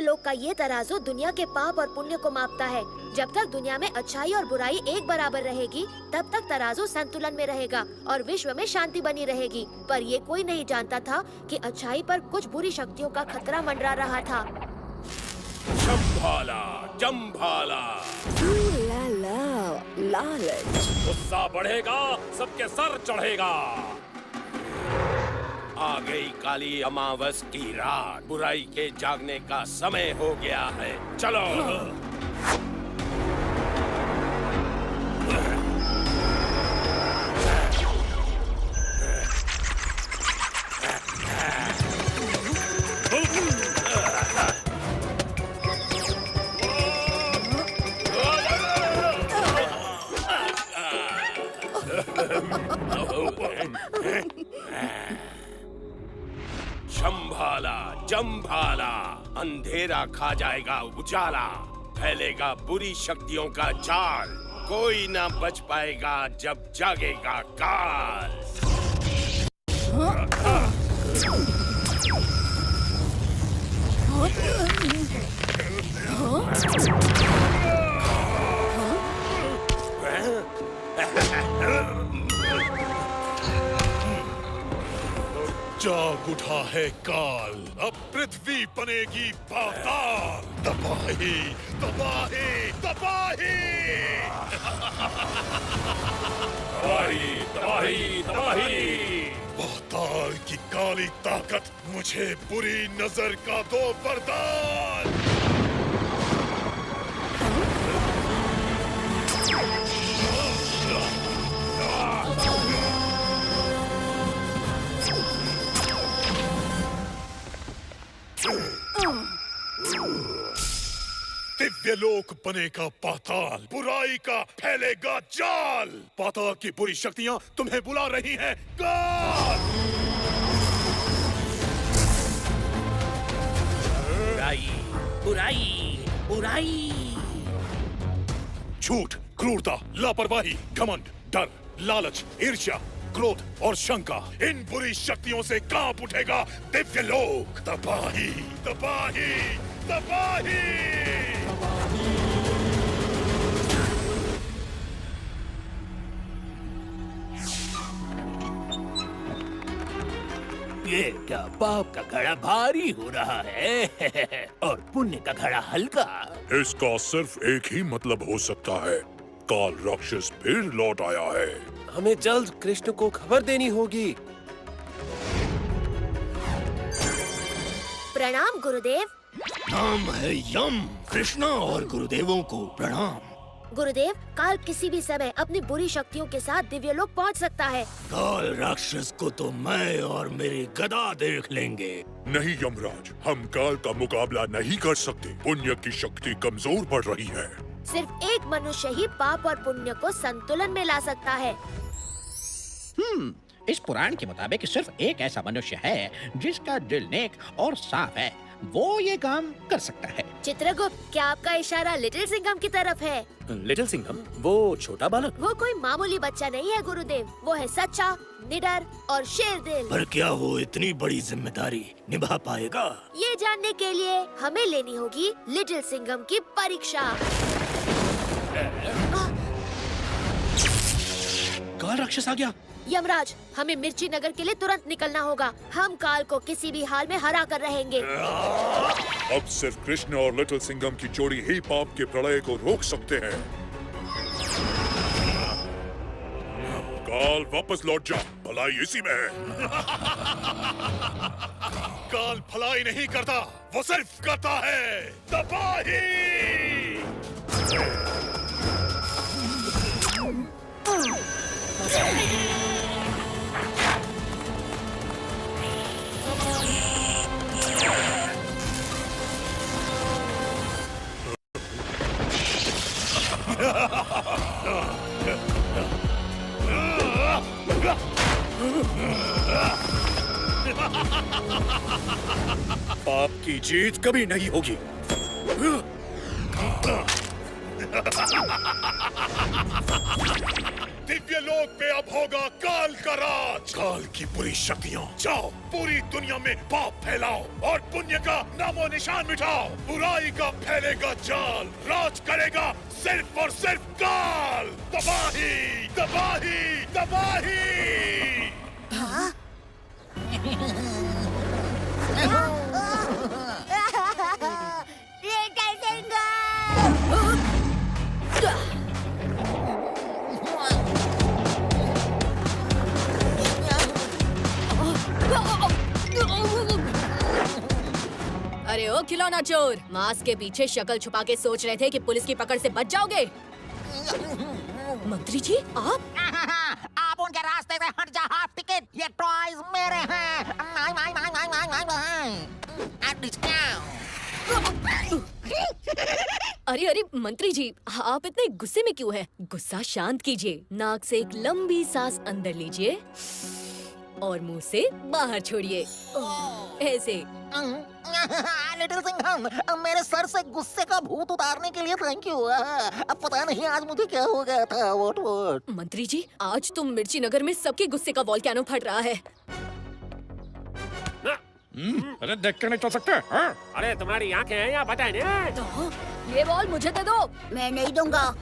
लोग का ये तराजू दुनिया के पाप और पुण्य को मापता है। जब तक दुनिया में अच्छाई और बुराई एक बराबर रहेगी, तब तक तराजू संतुलन में रहेगा और विश्व में शांति बनी रहेगी। पर ये कोई नहीं जानता था कि अच्छाई पर कुछ बुरी शक्तियों का खतरा मंडरा रहा था। जम्भाला, जम्भाला। लालच। गुस्सा बढ़ेगा, सबके सर चढ़ेगा। आ गई काली अमावस की रात, बुराई के जागने का समय हो गया है। चलो। शंभाला, जम्भाला। अंधेरा खा जाएगा उजाला, फैलेगा बुरी शक्तियों का जाल। कोई ना बच पाएगा जब जागेगा काल। जाग उठा है काल, अब पृथ्वी बनेगी पाताल। तबाही, तबाही, तबाही। तबाही, तबाही, तबाही। पाताल की काली ताकत, मुझे बुरी नजर का दो वरदान। दिव्यलोक बनेगा पाताल, बुराई का फैलेगा जाल। पाताल की बुरी शक्तियां तुम्हें बुला रही हैं काल। बुराई, बुराई, बुराई। झूठ, क्रूरता, लापरवाही, घमंड, डर, लालच, ईर्ष्या, क्रोध और शंका, इन बुरी शक्तियों से कांप उठेगा दिव्यलोक। तबाही, तबाही, तबाही। ये क्या पाप का घड़ा भारी हो रहा है और पुण्य का घड़ा हल्का। इसका सिर्फ एक ही मतलब हो सकता है, काल राक्षस फिर लौट आया है। हमें जल्द कृष्ण को खबर देनी होगी। प्रणाम गुरुदेव। नाम है यम। कृष्णा और गुरुदेवों को प्रणाम। गुरुदेव, काल किसी भी समय अपनी बुरी शक्तियों के साथ दिव्यलोक पहुंच सकता है। काल राक्षस को तो मैं और मेरी गदा देख लेंगे। नहीं यमराज, हम काल का मुकाबला नहीं कर सकते। पुण्य की शक्ति कमजोर पड़ रही है। सिर्फ एक मनुष्य ही पाप और पुण्य को संतुलन में ला सकता है। इस पुराण के मुताबिक सिर्फ एक ऐसा मनुष्य है जिसका दिल नेक और साफ है, वो ये काम कर सकता है। चित्रगुप्त, क्या आपका इशारा लिटिल सिंघम की तरफ है? लिटिल सिंघम, वो छोटा बालक? वो कोई मामूली बच्चा नहीं है गुरुदेव, वो है सच्चा, निडर और शेर दिल। पर क्या वो इतनी बड़ी जिम्मेदारी निभा पाएगा? ये जानने के लिए हमें लेनी होगी लिटिल सिंघम की परीक्षा। काल राक्षस आ गया। यमराज, हमें मिर्ची नगर के लिए तुरंत निकलना होगा। हम काल को किसी भी हाल में हरा कर रहेंगे। अब सिर्फ कृष्ण और लिटिल सिंघम की जोड़ी ही पाप के प्रलय को रोक सकते हैं। काल वापस लौट जा, भलाई इसी में है। काल भलाई नहीं करता, वो सिर्फ करता है तबाही। पाप की जीत कभी नहीं होगी। दिव्य लोक पे अब होगा काल का राज। काल की बुरी शक्तियाँ जाओ पूरी दुनिया में पाप फैलाओ और पुण्य का नामो निशान मिटाओ। बुराई का फैलेगा जाल, राज करेगा सिर्फ और सिर्फ काल। तबाही तबाही तबाही। लिटिल सिंघम! अरे ओ खिलौना चोर, मास्क के पीछे शक्ल छुपा के सोच रहे थे कि पुलिस की पकड़ से बच जाओगे? मंत्री जी आप? आप उनके रास्ते से हट जा। हाफ टिकट, ये टॉयज मेरे हैं। My my my my my my my. अरे अरे मंत्री जी, आप इतने गुस्से में क्यों हैं? गुस्सा शांत कीजिए। नाक से एक लंबी सांस अंदर लीजिए और मुंह से बाहर छोड़िए, ऐसे। लिटिल सिंघम, मेरे सर से गुस्से का भूत उतारने के लिए थैंक यू। अब पता नहीं आज मुझे क्या हो गया था। वोट मंत्री जी, आज तो मिर्ची नगर में सबके गुस्से का वॉल्केनो फट रहा है। अरे देख के नहीं चल सकते? अरे तुम्हारी आंखें हैं या बताए नहीं? तो ये बॉल मुझे दे दो। मैं नहीं दूंगा।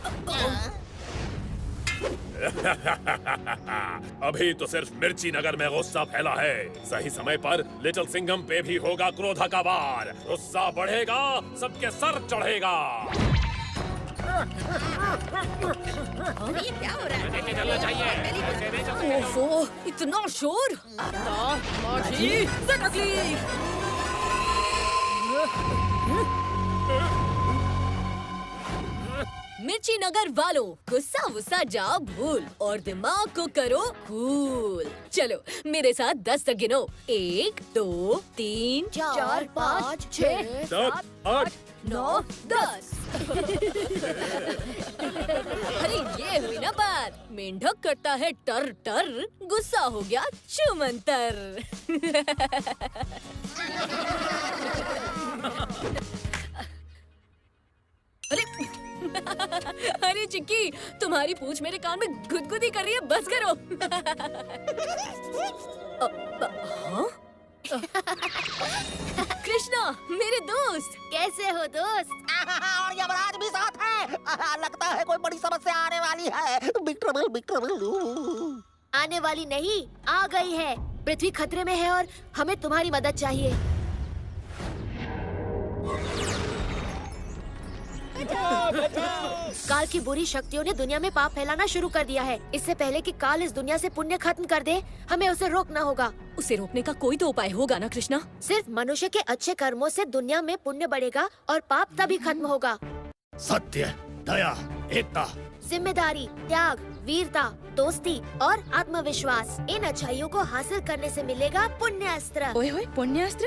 अभी तो सिर्फ मिर्ची नगर में गुस्सा फैला है। सही समय पर लिटिल सिंघम पे भी होगा क्रोध का वार। गुस्सा बढ़ेगा, सबके सर चढ़ेगा। ये क्या हो रहा है? लेके चलना चाहिए। ऐसे नहीं चल सकते। ओफो, इतना शोर! मिर्ची नगर वालों, गुस्सा वुस्सा जाओ भूल और दिमाग को करो कूल। चलो मेरे साथ 10 तक गिनो। 1 2 3 4 5 6 7 8 9 10। अरे ये हुई ना बात। मेंढक करता है टर टर, गुस्सा हो गया चुमंतर। अरे अरे चिक्की, तुम्हारी पूंछ मेरे कान में गुदगुदी कर रही है, बस करो। हाँ? कृष्णा, मेरे दोस्त। कैसे हो दोस्त? और यमराज भी साथ है। लगता है कोई बड़ी समस्या आने वाली है। Big trouble, big trouble. आने वाली नहीं, आ गई है। पृथ्वी खतरे में है और हमें तुम्हारी मदद चाहिए। काल की बुरी शक्तियों ने दुनिया में पाप फैलाना शुरू कर दिया है। इससे पहले कि काल इस दुनिया से पुण्य खत्म कर दे, हमें उसे रोकना होगा। उसे रोकने का कोई तो उपाय होगा ना कृष्णा? सिर्फ मनुष्य के अच्छे कर्मों से दुनिया में पुण्य बढ़ेगा और पाप तभी खत्म होगा। सत्य, दया, एकता, जिम्मेदारी, त्याग, वीरता, दोस्ती और आत्मविश्वास, इन अच्छाइयों को हासिल करने से मिलेगा पुण्य अस्त्र। ओए होए, पुण्य अस्त्र?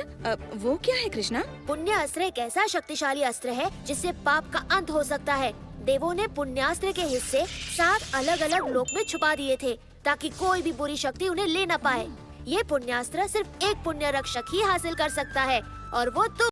वो क्या है कृष्णा? पुण्य अस्त्र एक ऐसा शक्तिशाली अस्त्र है जिससे पाप का अंत हो सकता है। देवों ने पुण्यास्त्र के हिस्से 7 अलग अलग लोक में छुपा दिए थे ताकि कोई भी बुरी शक्ति उन्हें ले न पाए। ये पुण्यास्त्र सिर्फ एक पुण्य रक्षक ही हासिल कर सकता है और वो तुम